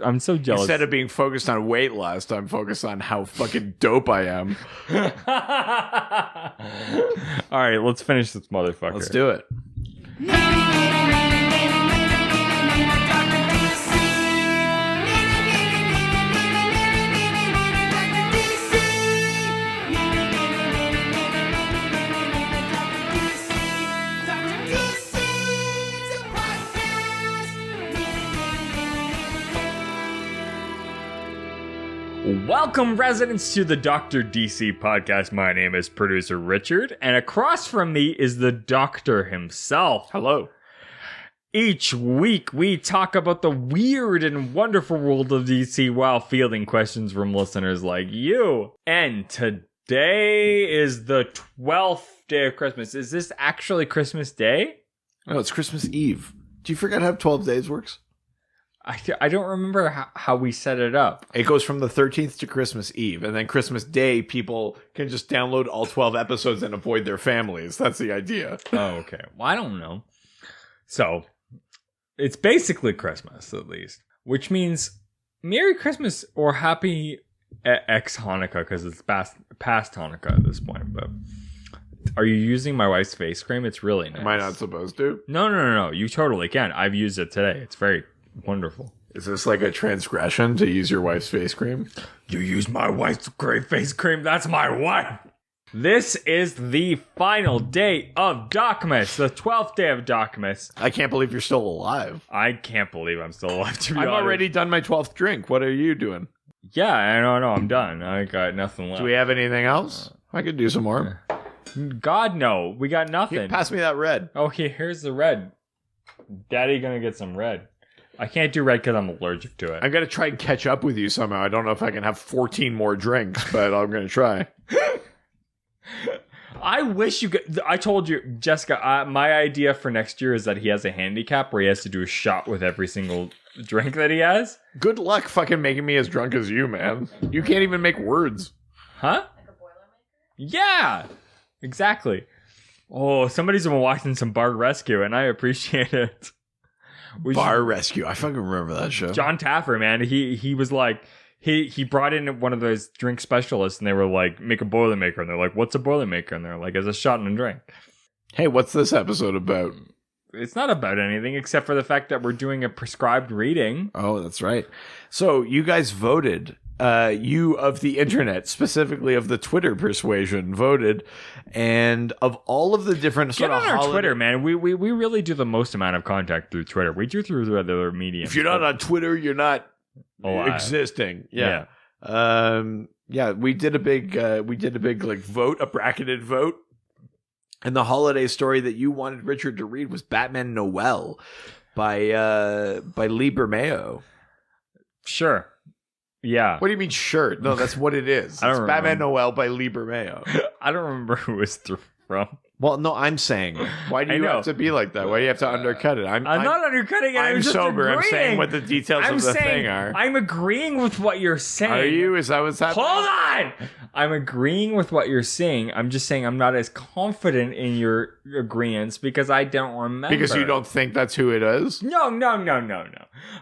I'm so jealous. Instead of being focused on weight loss, I'm focused on how fucking dope I am. All right, let's finish this motherfucker. Let's do it. Welcome, residents, to the Dr. DC podcast. My name is producer Richard, and across from me is the doctor himself. Hello. Each week, we talk about the weird and wonderful world of DC while fielding questions from listeners like you. And today is the 12th day of Christmas. Is this actually Christmas Day? No, it's Christmas Eve. Do you forget how 12 days works? I don't remember how we set it up. It goes from the 13th to Christmas Eve, and then Christmas Day, people can just download all 12 episodes and avoid their families. That's the idea. Oh, okay. Well, I don't know. So, it's basically Christmas, at least. Which means Merry Christmas or Happy X-Hanukkah, because it's past Hanukkah at this point. But are you using my wife's face cream? It's really nice. Am I not supposed to? No. You totally can. I've used it today. It's very wonderful. Is this like a transgression to use your wife's face cream? You use my wife's great face cream. That's my wife. This is the final day of DocMas, the 12th day of DocMas. I can't believe you're still alive. I can't believe I'm still alive, to be I've honest. already done my 12th drink. What are you doing? Yeah, I don't know. I'm done. I got nothing left. Do we have anything else? I could do some more. God, no. We got nothing. Pass me that red. Oh, here's the red. Daddy gonna get some red. I can't do red because I'm allergic to it. I'm going to try and catch up with you somehow. I don't know if I can have 14 more drinks, but I'm going to try. I wish you could. I told you, Jessica, my idea for next year is that he has a handicap where he has to do a shot with every single drink that he has. Good luck fucking making me as drunk as you, man. You can't even make words. Huh? Like a Boilermaker? Yeah, exactly. Oh, somebody's been watching some Bar Rescue, and I appreciate it. Bar Rescue. I fucking remember that show. John Taffer, man. He was like, he brought in one of those drink specialists, and they were like, make a Boilermaker. And they're like, what's a Boilermaker? And they're like, it's a shot and a drink. Hey, what's this episode about? It's not about anything except for the fact that we're doing a prescribed reading. Oh, that's right. So you guys voted. You of the internet, specifically of the Twitter persuasion, voted, and of all of the different get on our Twitter, man. We really do the most amount of contact through Twitter. We do through the other media. If you're not on Twitter, you're not existing. Yeah. We did a big like vote, a bracketed vote, and the holiday story that you wanted Richard to read was Batman Noel by Lee Bermeo. Sure. Yeah. What do you mean, sure? No, that's what it is. It's Batman Noel by Lee Bermeo. I don't remember who it's from. Well, no, I'm saying, why do you have to be like that? Why do you have to undercut it? I'm not undercutting it. I'm sober. Agreeing. I'm saying what the details of the thing are. I'm agreeing with what you're saying. Are you? Is that what's happening? Hold on! I'm agreeing with what you're saying. I'm just saying I'm not as confident in your agreements because I don't remember. Because you don't think that's who it is? No.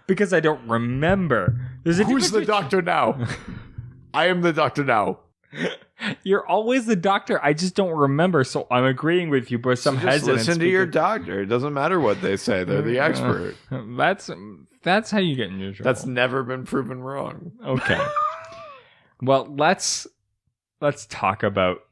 Because I don't remember. Who's the doctor now? I am the doctor now. You're always the doctor. I just don't remember, so I'm agreeing with you, but some hesitance. Listen to your doctor. It doesn't matter what they say. They're the expert. That's how you get in your trouble. That's never been proven wrong. Okay. Well, let's talk about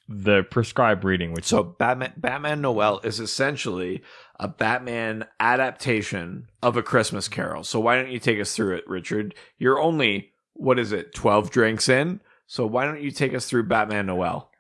the prescribed reading. So Batman Noel is essentially a Batman adaptation of A Christmas Carol. So why don't you take us through it, Richard? You're only, 12 drinks in? So why don't you take us through Batman Noel?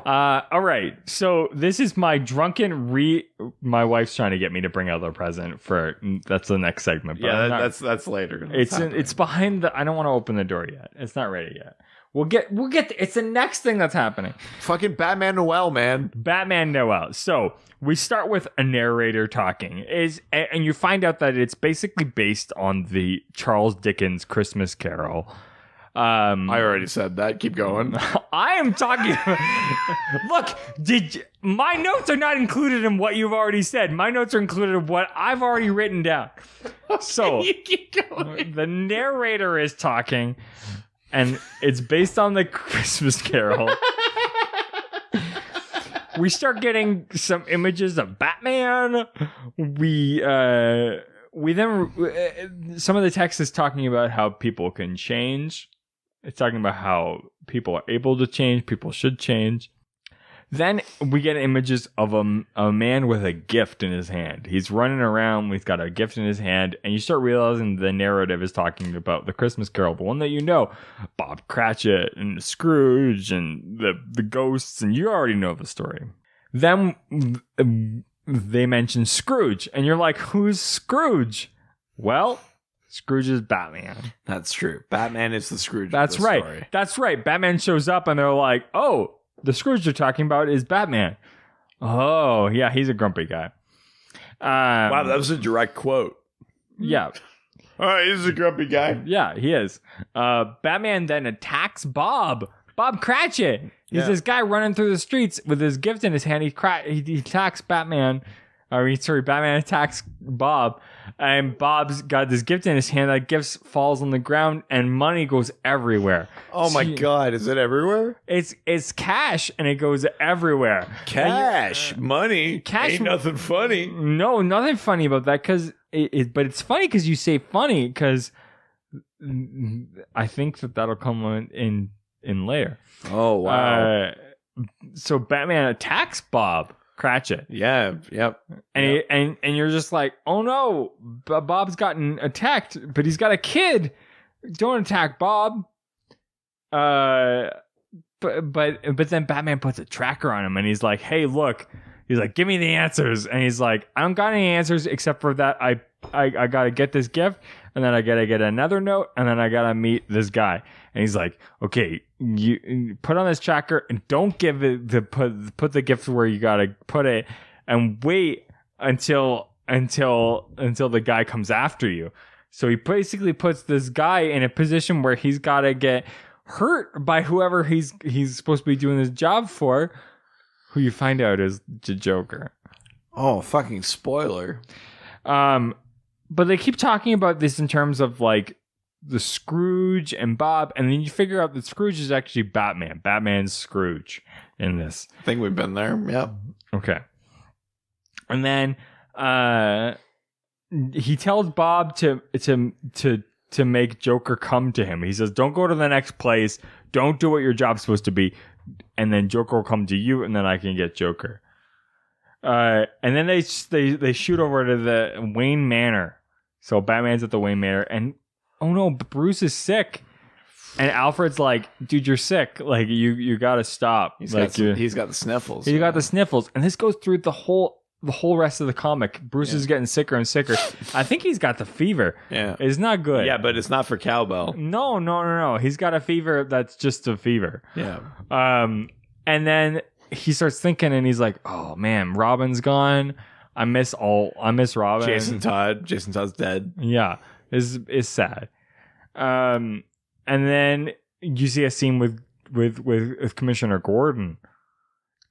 All right. So this is my drunken my wife's trying to get me to bring out a present for, that's the next segment. But that's later. It's behind I don't want to open the door yet. It's not ready yet. We'll get it's the next thing that's happening. Fucking Batman Noel, man. Batman Noel. So we start with a narrator talking, and you find out that it's basically based on the Charles Dickens Christmas Carol. I already said that. Keep going. I am talking. Look, my notes are not included in what you've already said. My notes are included in what I've already written down. Okay, so you keep going. The narrator is talking, and it's based on the Christmas Carol. We start getting some images of Batman. We then some of the text is talking about how people can change. It's talking about how people are able to change. People should change. Then we get images of a man with a gift in his hand. He's running around. He's got a gift in his hand. And you start realizing the narrative is talking about the Christmas Carol. The one that you know. Bob Cratchit and Scrooge and the ghosts. And you already know the story. Then they mention Scrooge. And you're like, who's Scrooge? Well, Scrooge is Batman. That's true. Batman is the Scrooge. That's right. Story. That's right. Batman shows up and they're like, oh, the Scrooge they're talking about is Batman. Oh, yeah, he's a grumpy guy. Wow, that was a direct quote. Yeah. Oh, he's a grumpy guy. Yeah, he is. Batman then attacks Bob Cratchit. He's this guy running through the streets with his gift in his hand. He attacks Batman. Batman attacks Bob. And Bob's got this gift in his hand. That gift falls on the ground and money goes everywhere. Oh my God. Is it everywhere? It's cash and it goes everywhere. Cash. Money. Cash. Ain't nothing funny. No, nothing funny about that. But it's funny because you say funny because I think that'll come in later. Oh, wow. So Batman attacks Bob Cratchit. Yeah, yep. And you're just like, oh no, Bob's gotten attacked, but he's got a kid. Don't attack Bob. But then Batman puts a tracker on him, and he's like, hey, look. He's like, give me the answers. And he's like, I don't got any answers except for that I gotta get this gift, and then I gotta get another note, and then I gotta meet this guy. And he's like, okay, you put on this tracker and don't give it put the gift where you gotta put it, and wait until the guy comes after you. So he basically puts this guy in a position where he's gotta get hurt by whoever he's supposed to be doing his job for, who you find out is the Joker. Oh, fucking spoiler. But they keep talking about this in terms of like the Scrooge and Bob, and then you figure out that Scrooge is actually Batman. Batman's Scrooge in this. I think we've been there. Yep. Okay. And then he tells Bob to make Joker come to him. He says, "Don't go to the next place. Don't do what your job's supposed to be, and then Joker will come to you, and then I can get Joker." And then they shoot over to the Wayne Manor. So Batman's at the Wayne Manor, and oh no, Bruce is sick. And Alfred's like, dude, you're sick. Like, you gotta stop. He's like, got the sniffles. He's got the sniffles. And this goes through the whole rest of the comic. Bruce is getting sicker and sicker. I think he's got the fever. Yeah. It's not good. Yeah, but it's not for cowbell. No. He's got a fever that's just a fever. Yeah. And then he starts thinking, and he's like, oh man, Robin's gone. I miss Robin. Jason Todd's dead. Yeah. Is sad. And then you see a scene with Commissioner Gordon.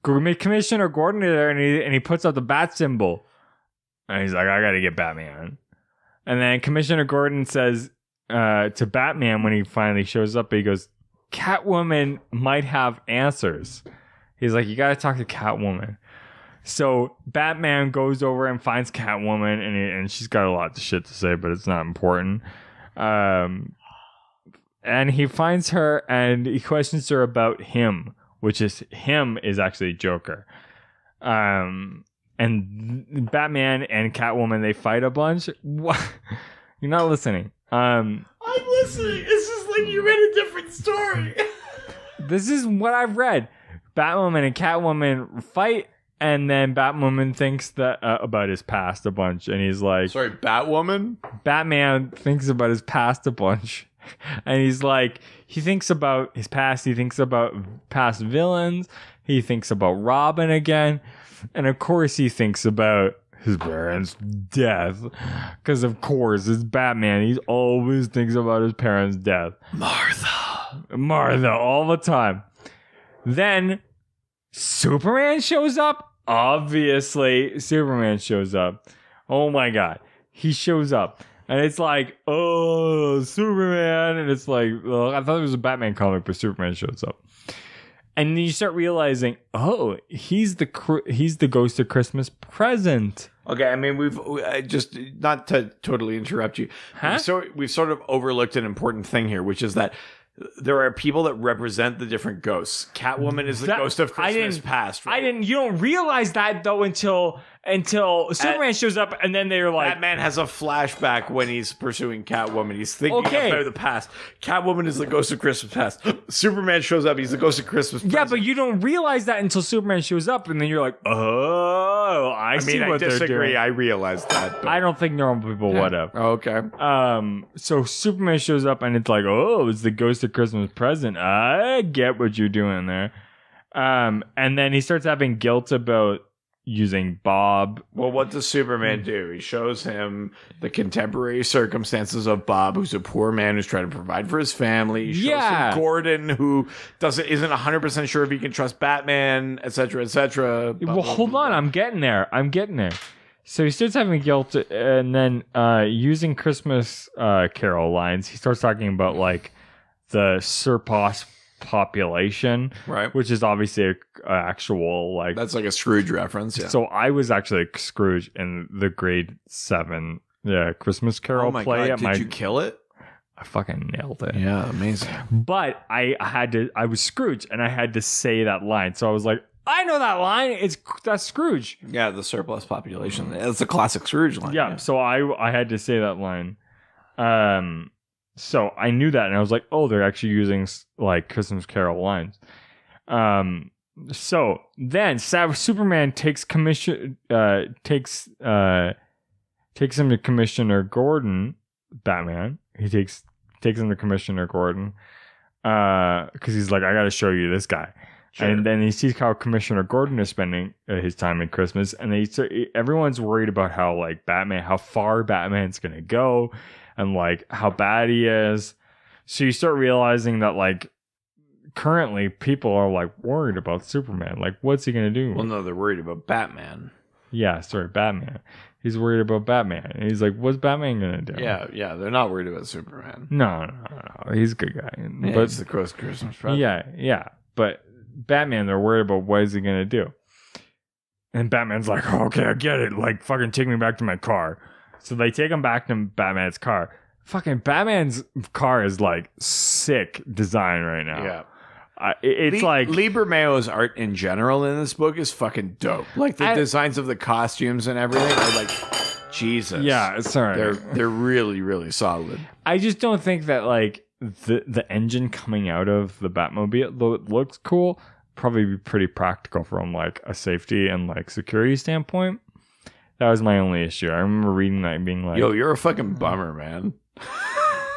Commissioner Gordon is there, and he puts up the bat symbol, and he's like, I gotta get Batman. And then Commissioner Gordon says to Batman when he finally shows up, he goes, Catwoman might have answers. He's like, you gotta talk to Catwoman. So Batman goes over and finds Catwoman, and she's got a lot of shit to say, but it's not important. And he finds her, and he questions her about him, which is actually Joker. And Batman and Catwoman, they fight a bunch. What? You're not listening. I'm listening. It's just like you read a different story. This is what I've read. Batwoman and Catwoman fight, and then Batwoman thinks that about his past a bunch, and he's like, sorry, Batwoman? Batman thinks about his past a bunch. And he's like, he thinks about his past. He thinks about past villains. He thinks about Robin again. And of course, he thinks about his parents' death. Because of course, it's Batman. He always thinks about his parents' death. Martha. Martha, all the time. Then Superman shows up. Obviously, Superman shows up. Oh my God. He shows up. And it's like, oh, Superman. And it's like, well, I thought it was a Batman comic, but Superman shows up. And then you start realizing, oh, he's the Ghost of Christmas Present. Okay, I mean, we've just, not to totally interrupt you. Huh? We've sort of overlooked an important thing here, which is that there are people that represent the different ghosts. Catwoman is the Ghost of Christmas Past, right? You don't realize that though until Superman shows up, and then they're like, Batman has a flashback when he's pursuing Catwoman. He's thinking about the past. Catwoman is the Ghost of Christmas Past. Superman shows up, he's the Ghost of Christmas Present. Yeah, but you don't realize that until Superman shows up, and then you're like, oh, I see what they're doing. I realize that. But... I don't think normal people would have. Okay. So Superman shows up, and it's like, oh, it's the Ghost of Christmas Present. I get what you're doing there. And then he starts having guilt about using Bob. Well, what does Superman do? He shows him the contemporary circumstances of Bob, who's a poor man who's trying to provide for his family. He shows him Gordon, who isn't 100% sure if he can trust Batman, etc., etc. Well, hold on. I'm getting there. So he starts having guilt, and then using Christmas Carol lines, he starts talking about like the surplus population, right? Which is obviously a actual like, that's like a Scrooge reference. Yeah. So I was actually Scrooge in the grade 7 Christmas Carol play. God, did you kill it? I fucking nailed it. Yeah, amazing. But I was Scrooge, and I had to say that line. So I was like, I know that line. That's Scrooge. Yeah, the surplus population. It's a classic Scrooge line. Yeah. So I had to say that line. So I knew that, and I was like, oh, they're actually using like Christmas Carol lines. So then Superman takes him to Commissioner Gordon. Batman. He takes him to Commissioner Gordon because he's like, I got to show you this guy. Sure. And then he sees how Commissioner Gordon is spending his time at Christmas, and everyone's worried about how far Batman's gonna go, and like how bad he is. So you start realizing that like currently people are like worried about Superman. Like, what's he gonna do? Well, no, they're worried about Batman. Yeah, sorry, Batman. He's worried about Batman. And he's like, what's Batman gonna do? Yeah, they're not worried about Superman. No. He's a good guy. Yeah, but it's the Christmas present. Yeah. But Batman, they're worried about what is he gonna do. And Batman's like, oh, okay, I get it. Like, fucking take me back to my car. So they take him back to Batman's car. Fucking Batman's car is like sick design right now. Yeah. It's like Lee Bermejo's art in general in this book is fucking dope. Like the designs of the costumes and everything are like, Jesus. Yeah, sorry. They're really, really solid. I just don't think that like the engine coming out of the Batmobile, though it looks cool, probably be pretty practical from like a safety and like security standpoint. That was my only issue. I remember reading that and being like, yo, you're a fucking bummer, man.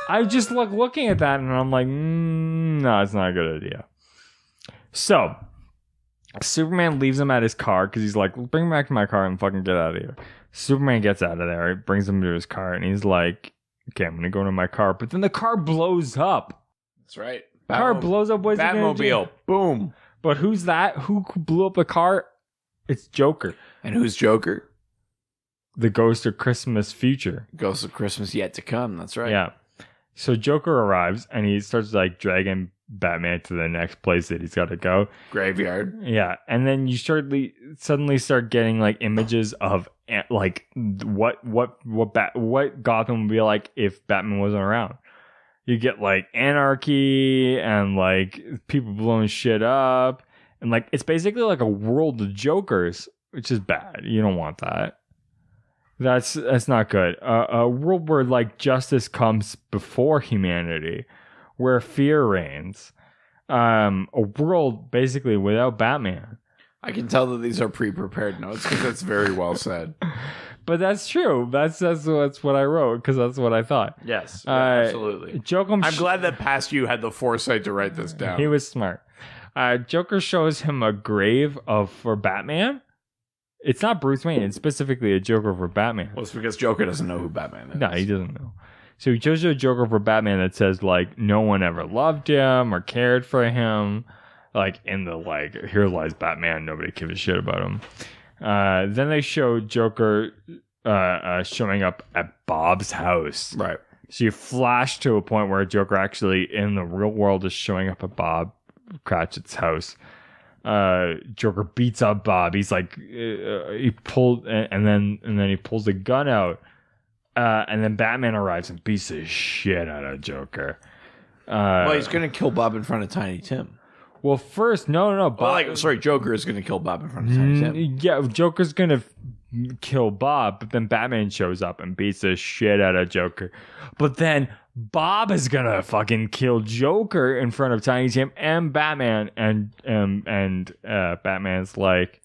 I just looking at that and I'm like, no, it's not a good idea. So Superman leaves him at his car because he's like, bring me back to my car and fucking get out of here. Superman gets out of there, brings him to his car, and he's like, okay, I'm gonna go to my car. But then the car blows up. That's right. Car blows up. What's Batmobile. Boom. But who's that? Who blew up the car? It's Joker. And who's Joker? The Ghost of Christmas Future. Ghost of Christmas Yet to Come. That's right. Yeah. So Joker arrives and he starts like dragging Batman to the next place that he's got to go. Graveyard. Yeah. And then you suddenly start getting like images of like what Gotham would be like if Batman wasn't around. You get like anarchy and like people blowing shit up, and like it's basically like a world of Jokers, which is bad. You don't want that. That's not good. A world where like justice comes before humanity, where fear reigns. A world basically without Batman. I can tell that these are pre-prepared notes because that's very well said. But that's true. That's what I wrote because that's what I thought. Yes, absolutely. I'm glad that past you had the foresight to write this down. He was smart. Joker shows him a grave for Batman. It's not Bruce Wayne. It's specifically a Joker for Batman. Well, it's because Joker doesn't know who Batman is. No, he doesn't know. So he chose a Joker for Batman that says, like, no one ever loved him or cared for him. Like, in the, like, here lies Batman, nobody gives a shit about him. Then they show Joker showing up at Bob's house. Right. So you flash to a point where Joker actually, in the real world, is showing up at Bob Cratchit's house. Joker beats up Bob. He's like, he pulled, and then he pulls a gun out. And then Batman arrives and beats the shit out of Joker. Well, he's going to kill Bob in front of Tiny Tim. Well, first, no. Bob, Joker is going to kill Bob in front of Tiny Tim. Yeah, Joker's going to kill Bob, but then Batman shows up and beats the shit out of Joker. But then Bob is going to fucking kill Joker in front of Tiny Tim and Batman. And Batman's like,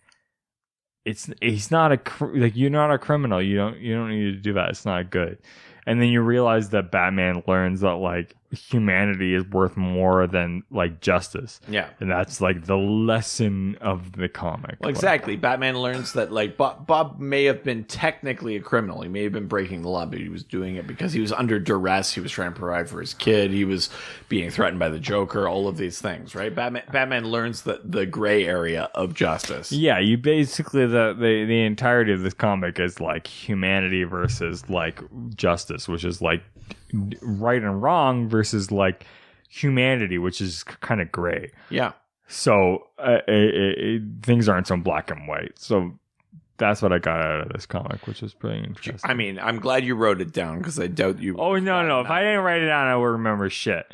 he's not you're not a criminal. You don't need to do that. It's not good. And then you realize that Batman learns that, like, humanity is worth more than, like, justice. Yeah. And that's, like, the lesson of the comic. Well, exactly. Like, Batman learns that, like, Bob may have been technically a criminal. He may have been breaking the law, but he was doing it because he was under duress. He was trying to provide for his kid. He was being threatened by the Joker. All of these things, right? Batman learns the gray area of justice. Yeah, you basically, the entirety of this comic is, like, humanity versus, like, justice, which is, like, right and wrong versus, like, humanity, which is kind of gray. Yeah. So things aren't so black and white. So that's what I got out of this comic, which is pretty interesting. I mean, I'm glad you wrote it down because I doubt you. Oh, no. If I didn't write it down, I would remember shit.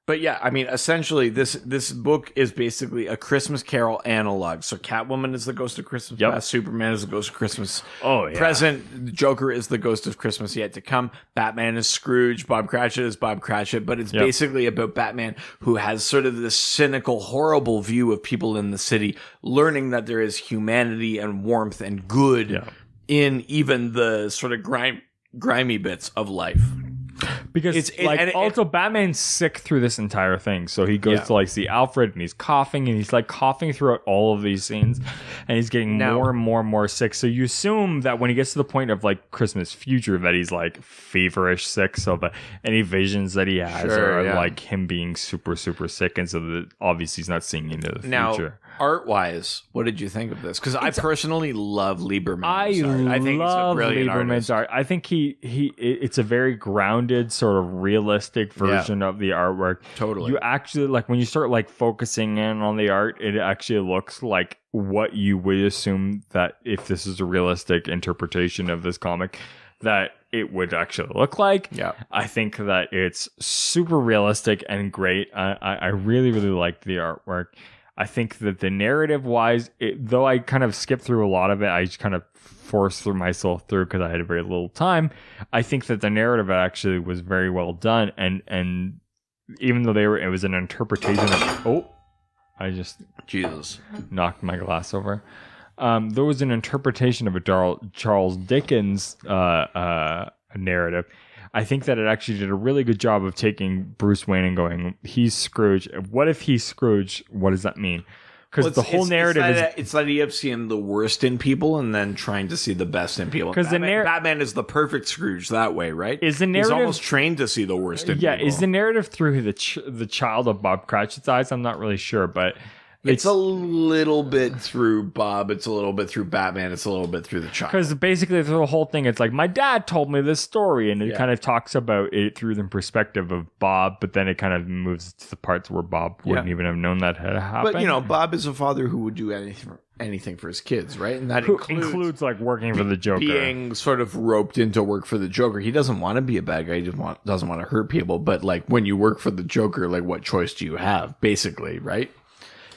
But yeah, I mean, essentially, this book is basically a Christmas Carol analog. So Catwoman is the ghost of Christmas past, Superman is the ghost of Christmas present, Joker is the ghost of Christmas yet to come, Batman is Scrooge, Bob Cratchit is Bob Cratchit, but it's basically about Batman who has sort of this cynical, horrible view of people in the city, learning that there is humanity and warmth and good in even the sort of grimy bits of life. Because also Batman's sick through this entire thing, so he goes to, like, see Alfred, and he's coughing, and he's, like, coughing throughout all of these scenes, and he's getting more and more sick. So you assume that when he gets to the point of, like, Christmas future, that he's, like, feverish sick, so that any visions that he has are like him being super sick, and so that obviously he's not seeing into the future. Art-wise, what did you think of this? Because I personally love Lieberman's art. I think he's a brilliant Lieberman's art. I think it's a very grounded, sort of realistic version of the artwork. Totally. You actually, like, when you start, like, focusing in on the art, it actually looks like what you would assume that if this is a realistic interpretation of this comic, that it would actually look like. Yeah. I think that it's super realistic and great. I really like the artwork. I think that the narrative-wise, though I kind of skipped through a lot of it, I just kind of forced myself through because I had very little time. I think that the narrative actually was very well done, and even though it was an interpretation of... I just knocked my glass over. There was an interpretation of a Charles Dickens narrative. I think that it actually did a really good job of taking Bruce Wayne and going, he's Scrooge. What if he's Scrooge? What does that mean? Because the whole narrative it's the idea of seeing the worst in people and then trying to see the best in people. Because Batman is the perfect Scrooge that way, right? He's almost trained to see the worst in people. Yeah, is the narrative through the child of Bob Cratchit's eyes? I'm not really sure, but... It's a little bit through Bob. It's a little bit through Batman. It's a little bit through the child. Because basically the whole thing, it's like, my dad told me this story, and it kind of talks about it through the perspective of Bob, but then it kind of moves to the parts where Bob wouldn't even have known that had happened. But, you know, Bob is a father who would do anything for his kids, right? And that includes like working for the Joker, being sort of roped into work for the Joker. He doesn't want to be a bad guy. He just doesn't want to hurt people. But like when you work for the Joker, like what choice do you have? Basically, right?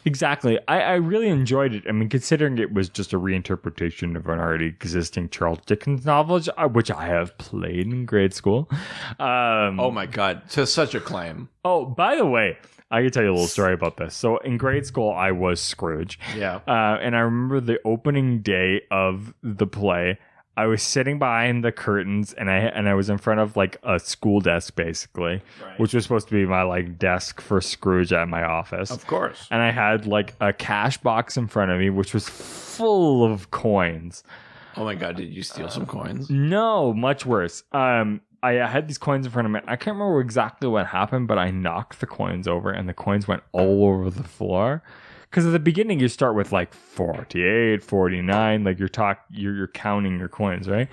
Exactly. I really enjoyed it. I mean, considering it was just a reinterpretation of an already existing Charles Dickens novel, which I have played in grade school. Oh my God, to such acclaim. Oh, by the way, I can tell you a little story about this. So in grade school, I was Scrooge. Yeah. And I remember the opening day of the play. I was sitting behind the curtains, and I was in front of like a school desk, basically, which was supposed to be my like desk for Scrooge at my office. Of course. And I had like a cash box in front of me, which was full of coins. Oh my God! Did you steal some coins? No, much worse. I had these coins in front of me. I can't remember exactly what happened, but I knocked the coins over and the coins went all over the floor. Because at the beginning, you start with like 48, 49, like you're counting your coins, right?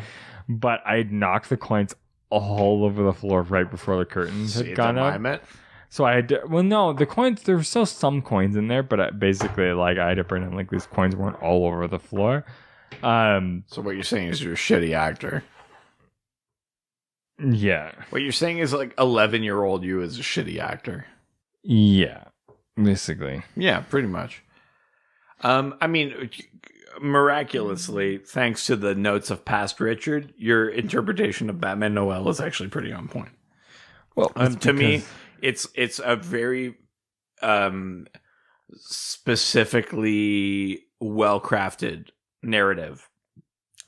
But I knocked the coins all over the floor right before the curtains had gone up. So I had to, well, no, the coins, there were still some coins in there, but basically, like, I had to pretend like these coins weren't all over the floor. So what you're saying is you're a shitty actor. Yeah. What you're saying is like 11-year-old you is a shitty actor. Yeah, basically. Yeah, pretty much. I mean, miraculously, thanks to the notes of past Richard, your interpretation of Batman Noel is actually pretty on point. Well, to me, it's a very specifically well-crafted narrative.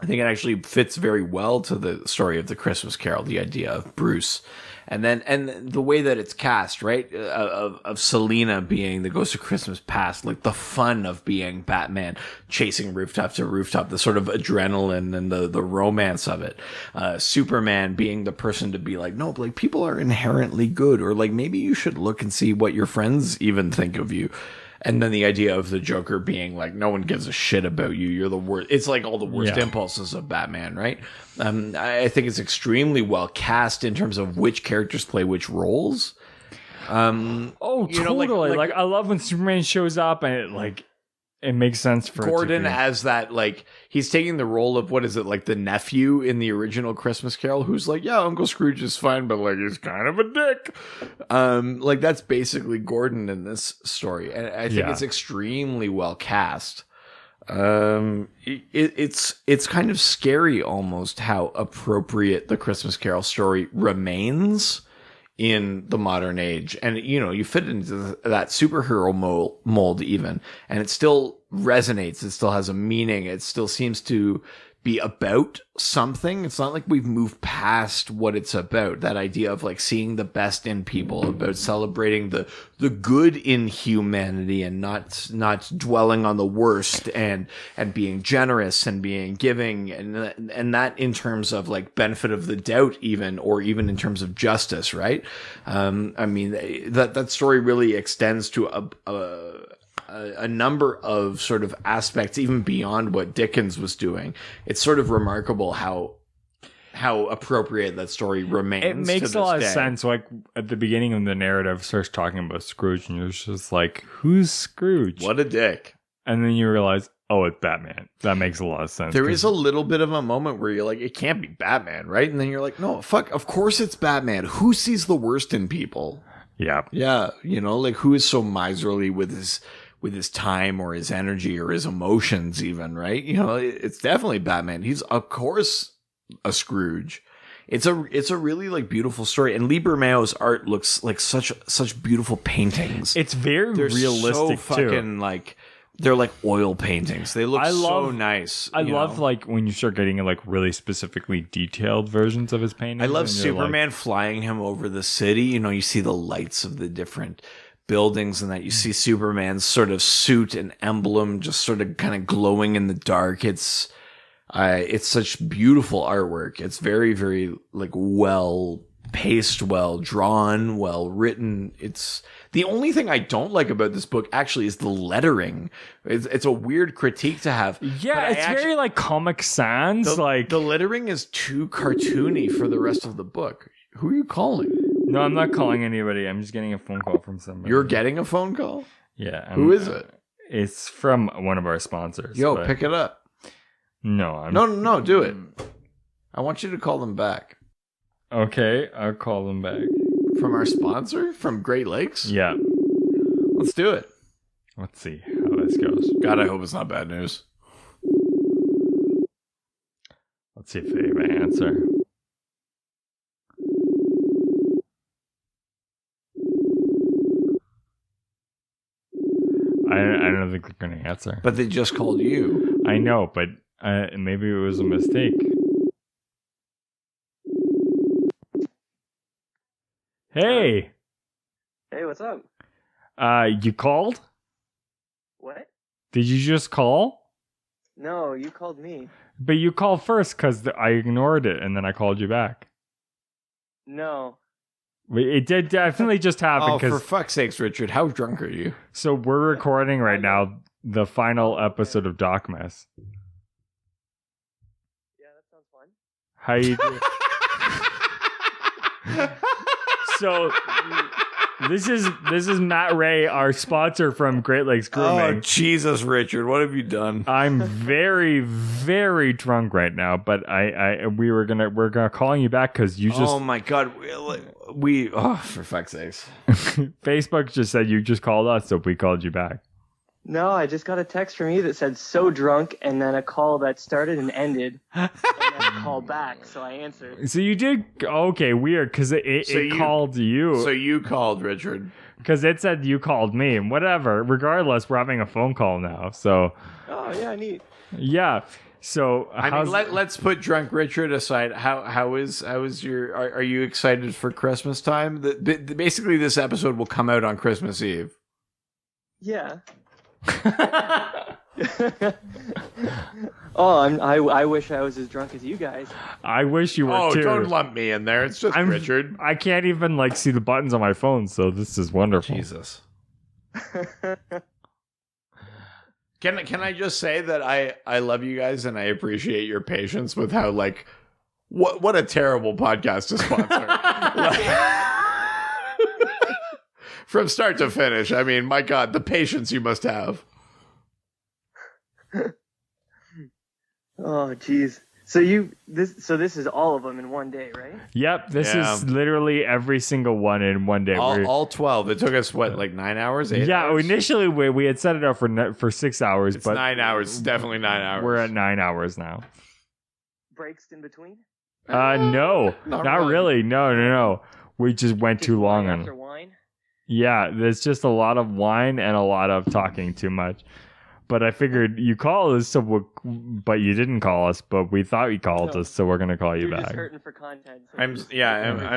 I think it actually fits very well to the story of the Christmas Carol, the idea of Bruce. And the way that it's cast, right? Of Selina being the Ghost of Christmas Past, like the fun of being Batman, chasing rooftop to rooftop, the sort of adrenaline and the romance of it. Superman being the person to be like, no, like people are inherently good, or like maybe you should look and see what your friends even think of you. And then the idea of the Joker being like, no one gives a shit about you. You're the worst. It's like all the worst impulses of Batman, right? I think it's extremely well cast in terms of which characters play which roles. Totally. Like I love when Superman shows up and it makes sense for Gordon as that, like, he's taking the role of, what is it, like the nephew in the original Christmas Carol, who's like, yeah, Uncle Scrooge is fine, but like he's kind of a dick. Like that's basically Gordon in this story, and I think it's extremely well cast. It's kind of scary almost how appropriate the Christmas Carol story remains in the modern age. And, you know, you fit into that superhero mold even, and it still resonates. It still has a meaning. It still seems to be about something. It's not like we've moved past what it's about. That idea of like seeing the best in people, about celebrating the good in humanity and not dwelling on the worst, and being generous and being giving, and that in terms of like benefit of the doubt even, or even in terms of justice, right? I mean, that story really extends to a number of sort of aspects even beyond what Dickens was doing. It's sort of remarkable how appropriate that story remains. It makes a lot of sense. Like at the beginning of the narrative starts talking about Scrooge, and you're just like, who's Scrooge? What a dick. And then you realize, oh, it's Batman. That makes a lot of sense. There is a little bit of a moment where you're like, it can't be Batman, right? And then you're like, no, fuck, of course it's Batman. Who sees the worst in people? Yeah. Yeah. You know, like who is so miserly with his time or his energy or his emotions even, right? You know, it's definitely Batman. He's of course a Scrooge. It's a really like beautiful story, and Lee Bermejo's art looks like such beautiful paintings. It's very realistic so fucking too. Like they're like oil paintings. They look so nice. I love like when you start getting like really specifically detailed versions of his paintings. I love Superman flying him over the city. You know, you see the lights of the different buildings and that you see Superman's sort of suit and emblem just sort of kind of glowing in the dark. It's such beautiful artwork. It's very, very like well paced, well drawn, well written. It's the only thing I don't like about this book actually is the lettering. It's a weird critique to have. Yeah, it's very like Comic Sans. Like the lettering is too cartoony for the rest of the book. Who are you calling? No, I'm not calling anybody. I'm just getting a phone call from somebody. You're getting a phone call? Yeah. Who is it? It's from one of our sponsors. Yo, pick it up. No, No, do it. I want you to call them back. Okay, I'll call them back. From our sponsor? From Great Lakes? Yeah. Let's do it. Let's see how this goes. God, I hope it's not bad news. Let's see if they have an answer. I don't think they're going to answer. But they just called you. I know, but maybe it was a mistake. Hey. Hey, what's up? You called? What? Did you just call? No, you called me. But you called first because I ignored it and then I called you back. No. It did definitely just happen. Oh, for because fuck's sakes, Richard, how drunk are you? So we're recording right now the final episode of DocMas. Yeah, that sounds fun. How you doing? So this is Matt Ray, our sponsor from Great Lakes Grooming. Oh, Jesus, Richard, what have you done? I'm very, very drunk right now, but we're gonna calling you back because you just. Oh my God, for fuck's sakes. Facebook just said you just called us, so we called you back. No, I just got a text from you that said "so drunk," and then a call that started and ended, and then a call back. So I answered. So you did okay, weird, because it called you. So you called Richard because it said you called me. Whatever. Regardless, we're having a phone call now. So. Oh yeah, neat. Yeah. So let's put drunk Richard aside. How is your? Are you excited for Christmas time? Basically, this episode will come out on Christmas Eve. Yeah. I wish I was as drunk as you guys. I wish you were too. Oh, don't lump me in there. It's just Richard. I can't even see the buttons on my phone, so this is wonderful. Jesus. Can I just say that I love you guys and I appreciate your patience with how what a terrible podcast to sponsor. From start to finish. I mean, my God, the patience you must have. Oh, geez. So this is all of them in one day, right? Yep, this is literally every single one in one day. All 12. It took us 9 hours? 8 yeah, hours? Initially we had set it up for 6 hours, it's but 9 hours. It's definitely 9 hours. We're at 9 hours now. Breaks in between? No, not really. No. We just went too long on. After wine? Yeah, there's just a lot of wine and a lot of talking too much. But I figured you called us, but you didn't call us. But we thought you called us, so we're gonna call you back. Just hurting for content. So I'm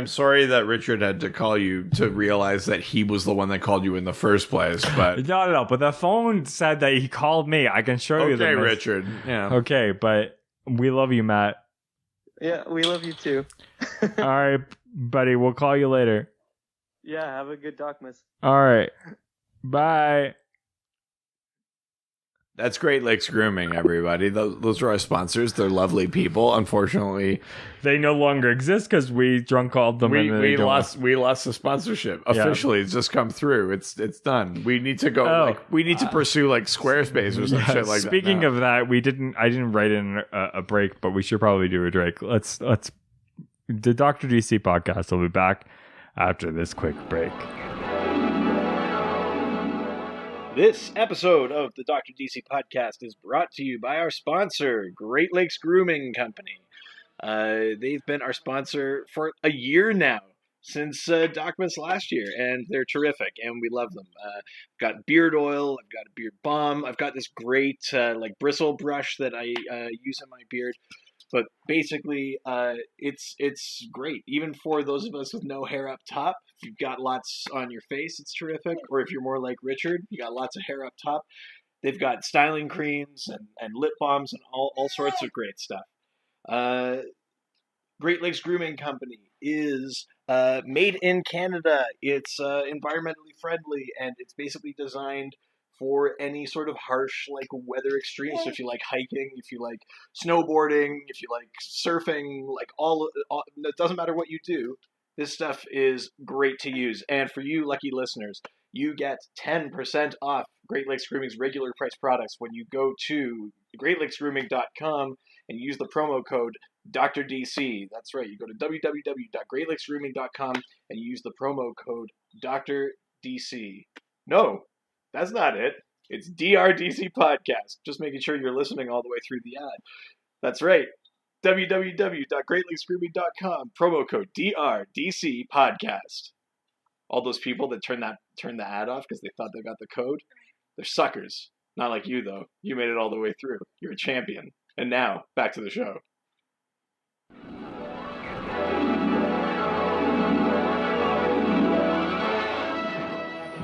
sorry that Richard had to call you to realize that he was the one that called you in the first place. But no. But the phone said that he called me. I can show you. Okay, Richard. Yeah. Okay, but we love you, Matt. Yeah, we love you too. All right, buddy. We'll call you later. Yeah, have a good DocMas. All right. Bye. That's Great Lakes Grooming, everybody. Those are our sponsors. They're lovely people. Unfortunately, they no longer exist because we drunk called them. We lost the sponsorship officially. It's just come through. It's done. We need to go. We need to pursue Squarespace or some shit like that. Speaking of that, I didn't write in a break, but we should probably do a break. Let's. The Dr. DC podcast will be back after this quick break. This episode of the Dr. DC podcast is brought to you by our sponsor, Great Lakes Grooming Company. They've been our sponsor for a year now, since DocMas last year, and they're terrific, and we love them. I've got beard oil, I've got a beard balm, I've got this great bristle brush that I use in my beard. But basically, it's great. Even for those of us with no hair up top, if you've got lots on your face, it's terrific. Or if you're more like Richard, you got lots of hair up top. They've got styling creams and lip balms and all sorts of great stuff. Great Lakes Grooming Company is made in Canada. It's environmentally friendly, and it's basically designed for any sort of harsh weather extremes. So if you like hiking, if you like snowboarding, if you like surfing, all it doesn't matter what you do, this stuff is great to use. And for you lucky listeners, you get 10% off Great Lakes Grooming's regular price products when you go to greatlakesgrooming.com and use the promo code Dr. DC. That's right. You go to www.greatlakesgrooming.com and use the promo code Dr. DC. No, that's not it. It's DRDC Podcast. Just making sure you're listening all the way through the ad. That's right. www.greatlakesgrooming.com. Promo code DRDC Podcast. All those people that turn the ad off because they thought they got the code, they're suckers. Not like you, though. You made it all the way through. You're a champion. And now, back to the show.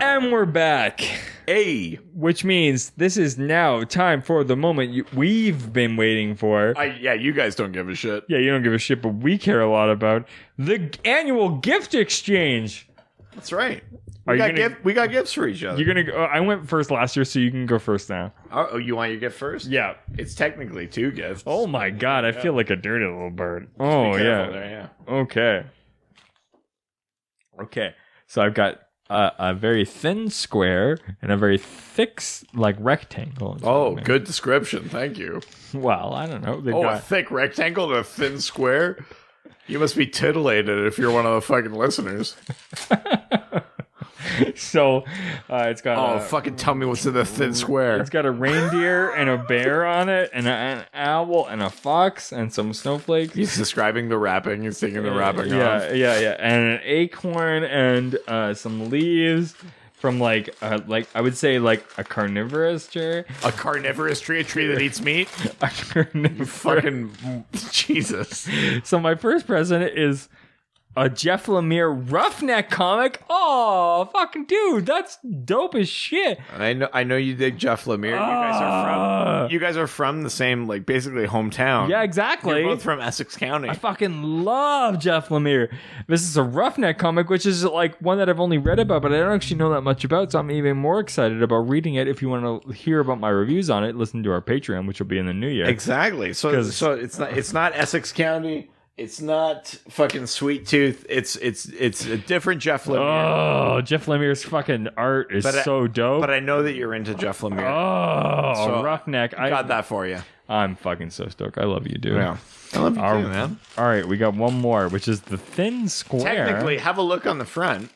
And And we're back. Hey. Which means this is now time for the moment we've been waiting for. Yeah, you guys don't give a shit. Yeah, you don't give a shit, but we care a lot about the annual gift exchange. That's right. We got gifts for each other. You're gonna go. I went first last year, so you can go first now. Oh, you want your gift first? Yeah. It's technically 2 gifts. Oh my god, I feel like a dirty little bird. Oh yeah. There, Okay. Okay. So I've got a very thin square and a very thick, rectangle. Oh, good description. Thank you. Well, I don't know. A thick rectangle and a thin square? You must be titillated if you're one of the fucking listeners. So, it's got fucking tell me what's in the thin square. It's got a reindeer and a bear on it, and an owl and a fox and some snowflakes. He's describing the wrapping. He's taking the wrapping off. Yeah. And an acorn and some leaves from I would say a carnivorous tree. A carnivorous tree, a tree that eats meat? A carnivorous. Fucking Jesus. So my first present is a Jeff Lemire Roughneck comic. Oh, fucking dude, that's dope as shit. I know you dig Jeff Lemire. You guys are from the same, basically hometown. Yeah, exactly. You're both from Essex County. I fucking love Jeff Lemire. This is a Roughneck comic, which is one that I've only read about, but I don't actually know that much about, so I'm even more excited about reading it. If you want to hear about my reviews on it, listen to our Patreon, which will be in the new year. Exactly. So it's not Essex County. It's not fucking Sweet Tooth. It's a different Jeff Lemire. Oh, Jeff Lemire's fucking art is so dope. But I know that you're into Jeff Lemire. Oh, so Roughneck. I got that for you. I'm fucking so stoked. I love you, dude. Yeah. I love you too, man. All right, we got one more, which is the thin square. Technically, have a look on the front.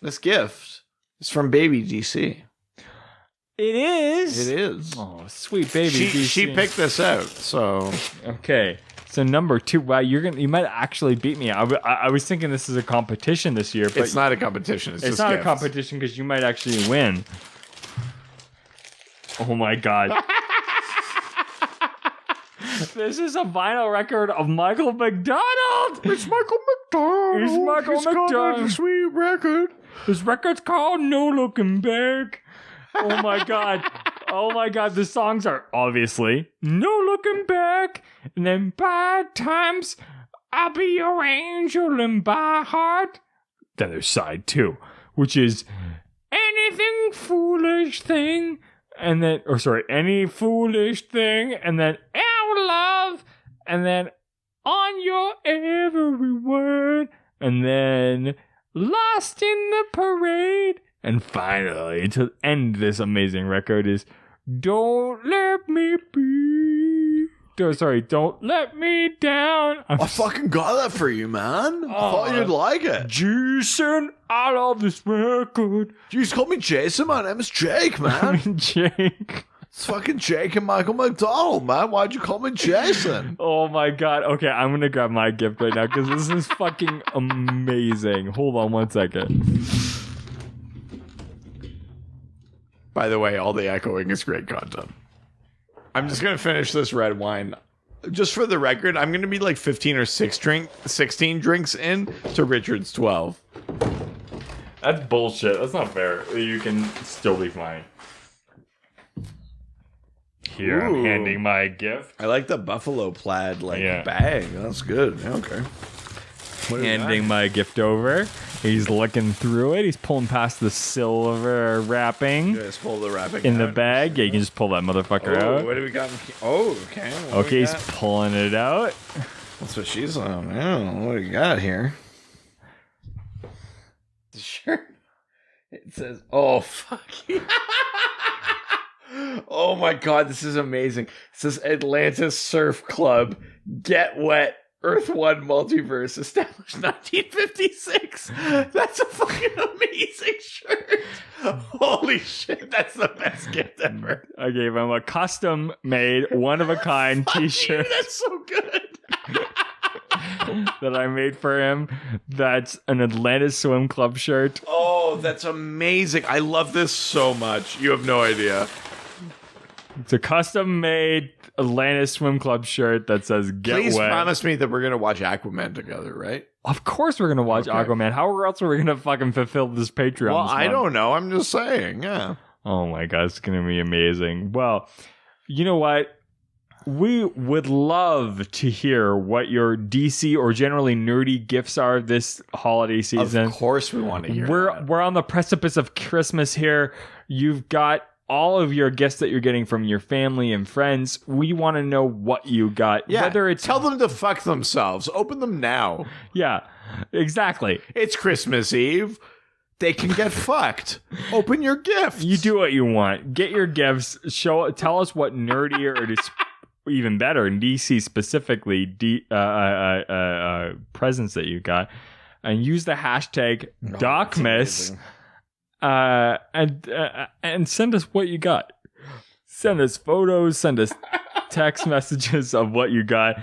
This gift is from Baby DC. It is? It is. Oh, sweet Baby DC. She picked this out, so... Okay. So number 2, wow, you might actually beat me. I was thinking this is a competition this year, but it's not a competition. It's just not gifts. A competition because you might actually win. Oh my god! This is a vinyl record of Michael McDonald. It's Michael McDonald. It's Michael McDonald. A sweet record. This record's called "No Looking Back." Oh my god. Oh my god, the songs are obviously No Looking Back, and then Bad Times, I'll Be Your Angel and by Heart. Then there's side 2, which is Anything Foolish Thing, and then, Any Foolish Thing, and then Our Love, and then On Your Every Word, and then Lost in the Parade. And finally, to end this amazing record is Don't Let Me Be. Don't Let Me Down. I fucking got that for you, man. I thought you'd like it. Jason, I love this record. You just call me Jason. My name is Jake, man. Jake. It's fucking Jake and Michael McDonald, man. Why'd you call me Jason? Oh my god. Okay, I'm gonna grab my gift right now because this is fucking amazing. Hold on one second. By the way, all the echoing is great content. I'm just going to finish this red wine. Just for the record, I'm going to be 15 or 16 drinks in to Richard's 12. That's bullshit. That's not fair. You can still be fine. Here, I'm handing my gift. I like the buffalo plaid bag. That's good. Okay. Handing my gift over. He's looking through it. He's pulling past the silver wrapping. Just pull the wrapping in the bag. Yeah, you can just pull that motherfucker out. What do we got? Okay. Okay, he's pulling it out. That's what she's on. What do we got here? Sure. It says, "Oh fuck." Oh my god, this is amazing. It says Atlantis Surf Club. Get wet. Earth One Multiverse, established 1956. That's a fucking amazing shirt. Holy shit, that's the best gift ever. I gave him a custom-made, one-of-a-kind t-shirt. That's so good. that I made for him. That's an Atlantis Swim Club shirt. Oh, that's amazing. I love this so much. You have no idea. It's a custom-made Atlantis Swim Club shirt that says "Get Please wet." promise me that we're gonna watch Aquaman together, right? Of course, we're gonna watch Aquaman. How else are we gonna fucking fulfill this Patreon? Well, this I month? don't know. I'm just saying. Yeah. Oh my god, it's gonna be amazing. Well, you know what? We would love to hear what your DC or generally nerdy gifts are this holiday season. Of course, we want to hear. We're on the precipice of Christmas here. You've got all of your gifts that you're getting from your family and friends. We want to know what you got. Yeah, Whether it's tell them to fuck themselves. Open them now. Yeah, exactly. It's Christmas Eve. They can get fucked. Open your gifts. You do what you want. Get your gifts. Tell us what nerdy or even better in DC specifically presents that you got, and use the hashtag DocMas. And send us what you got. Send us photos, send us text messages of what you got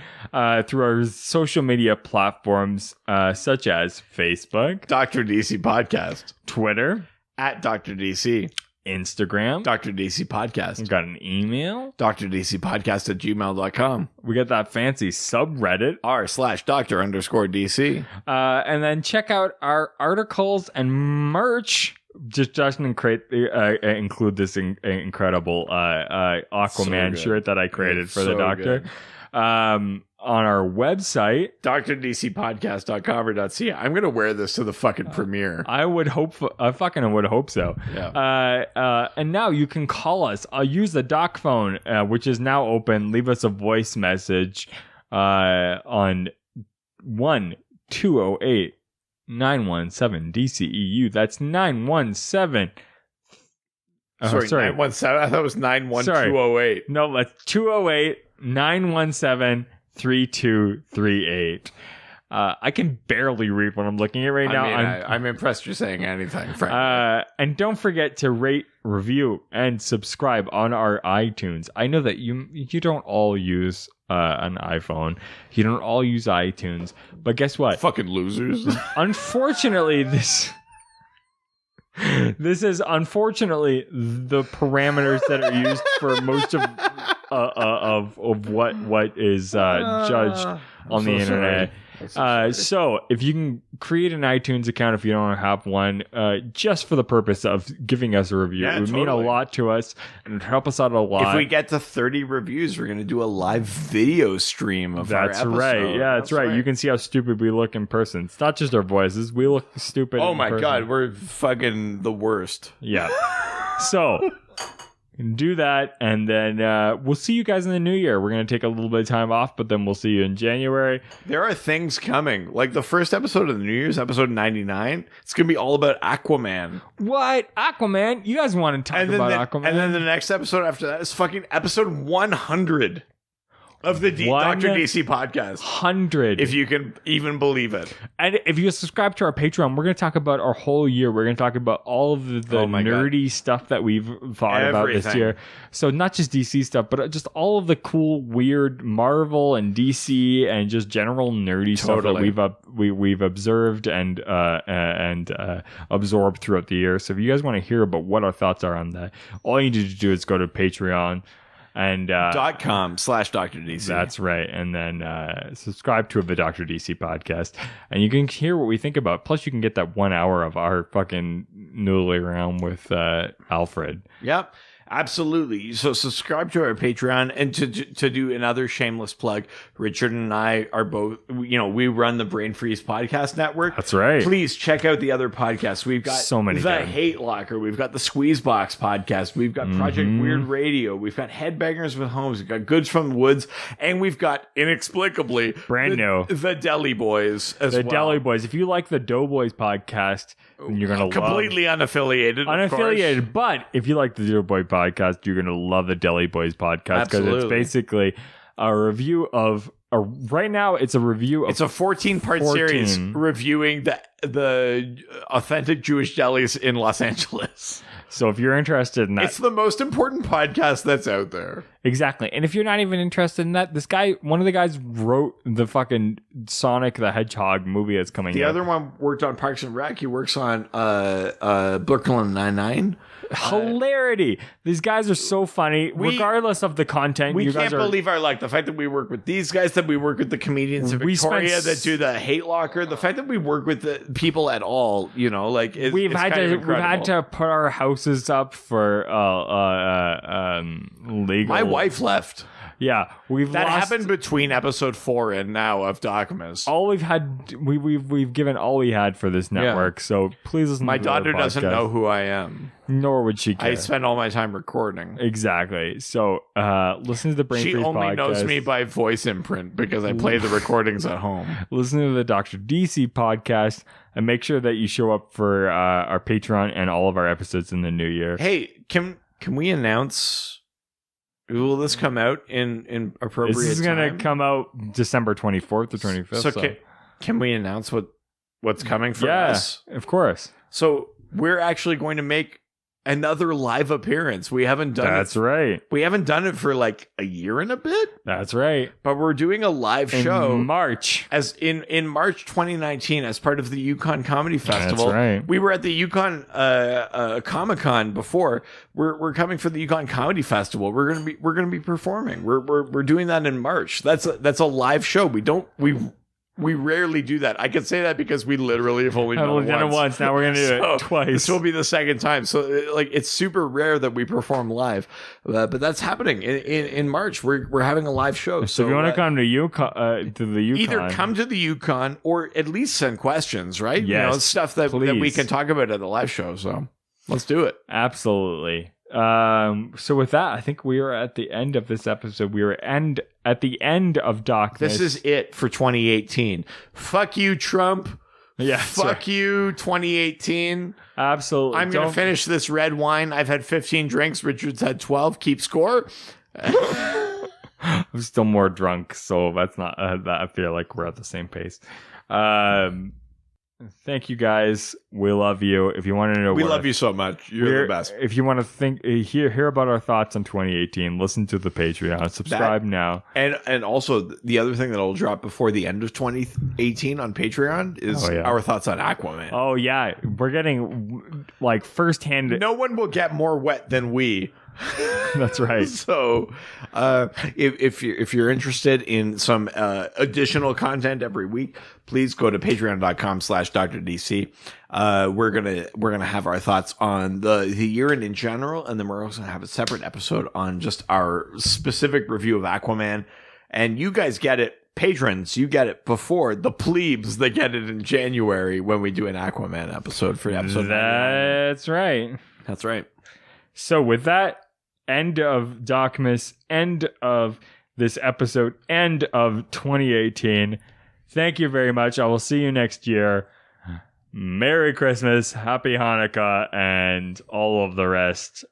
through our social media platforms such as Facebook, Dr. DC Podcast, Twitter, at Dr. DC, Instagram, Dr. DC Podcast. We got an email, drdcpodcast@gmail.com. We got that fancy subreddit, r/Dr_DC. And then check out our articles and merch. Just doesn't include this incredible Aquaman shirt that I created for the doctor. On our website, drdcpodcast.com or .ca. I'm going to wear this to the fucking premiere. I would hope I fucking would hope so. Yeah. And now you can call us. I'll use the doc phone, which is now open. Leave us a voice message on 1-208 917 DCEU. That's 917. Sorry, 917. I thought it was 91208. No, that's 208 917 3238. I can barely read what I'm looking at right now. I'm impressed you're saying anything, frankly. And don't forget to rate, review, and subscribe on our iTunes. I know that you don't all use an iPhone. You don't all use iTunes. But guess what? Fucking losers. Unfortunately, this is unfortunately the parameters that are used for most of what is judged on the internet. So if you can create an iTunes account if you don't have one, just for the purpose of giving us a review, it would mean a lot to us and it would help us out a lot. If we get to 30 reviews, we're going to do a live video stream of our episode. That's right. Yeah, that's right. You can see how stupid we look in person. It's not just our voices. We look stupid Oh in my person. God, we're fucking the worst. Yeah. So do that, and then we'll see you guys in the new year. We're going to take a little bit of time off, but then we'll see you in January. There are things coming. Like the first episode of the New Year's, episode 99, it's going to be all about Aquaman. What? Aquaman? You guys want to talk about Aquaman? And then the next episode after that is fucking episode 100 of the Dr. DC podcast. 100. If you can even believe it. And if you subscribe to our Patreon, we're going to talk about our whole year. We're going to talk about all of the nerdy stuff that we've thought about this year. So not just DC stuff, but just all of the cool, weird Marvel and DC and just general nerdy stuff that we've observed and absorbed throughout the year. So if you guys want to hear about what our thoughts are on that, all you need to do is go to Patreon. And .com/DrDC. That's right. And then subscribe to the Dr. DC podcast. And you can hear what we think about. Plus, you can get that 1 hour of our fucking noodling around with Alfred. Yep. Absolutely. So subscribe to our Patreon, and to do another shameless plug, Richard and I are both, we run the Brain Freeze Podcast Network. That's right. Please check out the other podcasts. We've got so many. The Hate Locker. We've got the Squeezebox Podcast. We've got Project Weird Radio. We've got Headbangers with Homes. We've got Goods from the Woods. And we've got, inexplicably, the Deli Boys as well. The Deli Boys. If you like the Doughboys podcast, you're going to love... Completely unaffiliated, of course. But if you like the Doughboy podcast, you're going to love the Deli Boys podcast, because it's basically a review of... right now, it's a review of... It's a 14-part series reviewing the authentic Jewish delis in Los Angeles. So if you're interested in that... It's the most important podcast that's out there. Exactly. And if you're not even interested in that, one of the guys wrote the fucking Sonic the Hedgehog movie that's coming out. The other one worked on Parks and Rec. He works on Brooklyn Nine-Nine. Hilarity. These guys are so funny, regardless of the content. We can't believe our luck. The fact that we work with these guys, that we work with the comedians in Victoria that do the Hate Locker, the fact that we work with the people at all, you know, like we've had to put our houses up for legal. My wife left. Yeah, that happened between episode 4 and now of DocMas. All we've had, we've given all we had for this network. So please listen. My daughter doesn't know who I am, nor would she care. I spend all my time recording. Exactly. So listen to the Brain Freeze podcast. She only knows me by voice imprint because I play the recordings at home. Listen to the Dr. DC podcast and make sure that you show up for our Patreon and all of our episodes in the new year. Hey, can we announce? Will this come out in appropriate time? This is going to come out December 24th or 25th. So can we announce what's coming for us? Yeah, of course. So we're actually going to make another live appearance. We haven't done That's right. We haven't done it for like a year and a bit. That's right. But we're doing a live show in March. As in March 2019 as part of the Yukon Comedy Festival. That's right. We were at the Yukon Comic-Con before. We're coming for the Yukon Comedy Festival. We're going to be performing. We're doing that in March. That's a live show. We rarely do that. I can say that because we literally have only done it once. Now we're going to do it twice. This will be the second time. So like it's super rare that we perform live. But that's happening in March. We're having a live show. So if you want to come to Yukon, either come to the Yukon or at least send questions, right? Yes, you know, stuff that we can talk about at the live show. So let's do it. Absolutely. So with that, I think we are at the end of this episode. We are at the end of DocMas. This is it for 2018. Fuck you, Trump. Yeah. Fuck you, 2018. Absolutely. I'm going to finish this red wine. I've had 15 drinks. Richard's had 12. Keep score. I'm still more drunk, so that's not I feel like we're at the same pace. Thank you guys. We love you. If you want to know, we love you so much. You're the best. If you want to hear about our thoughts on 2018, listen to the Patreon. Subscribe now. And also the other thing that will drop before the end of 2018 on Patreon is our thoughts on Aquaman. Oh yeah, we're getting like firsthand. No one will get more wet than we. That's right. So if you're interested in some additional content every week, please go to patreon.com/DrDC. We're gonna have our thoughts on the year and in general, and then we're also gonna have a separate episode on just our specific review of Aquaman. And you guys get it, patrons, you get it before the plebes that get it in January when we do an Aquaman episode for episode 99. That's right. That's right. So with that, end of DocMas, end of this episode, end of 2018. Thank you very much. I will see you next year. Merry Christmas, Happy Hanukkah, and all of the rest.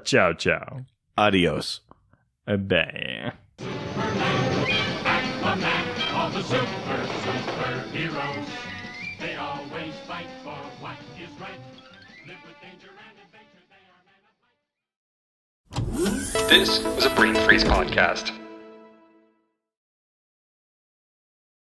Ciao, ciao. Adios. Bye. Aquaman, all the superheroes. They always fight for what is right. Live with danger and adventure. They are men of might. This was a Brain Freeze podcast.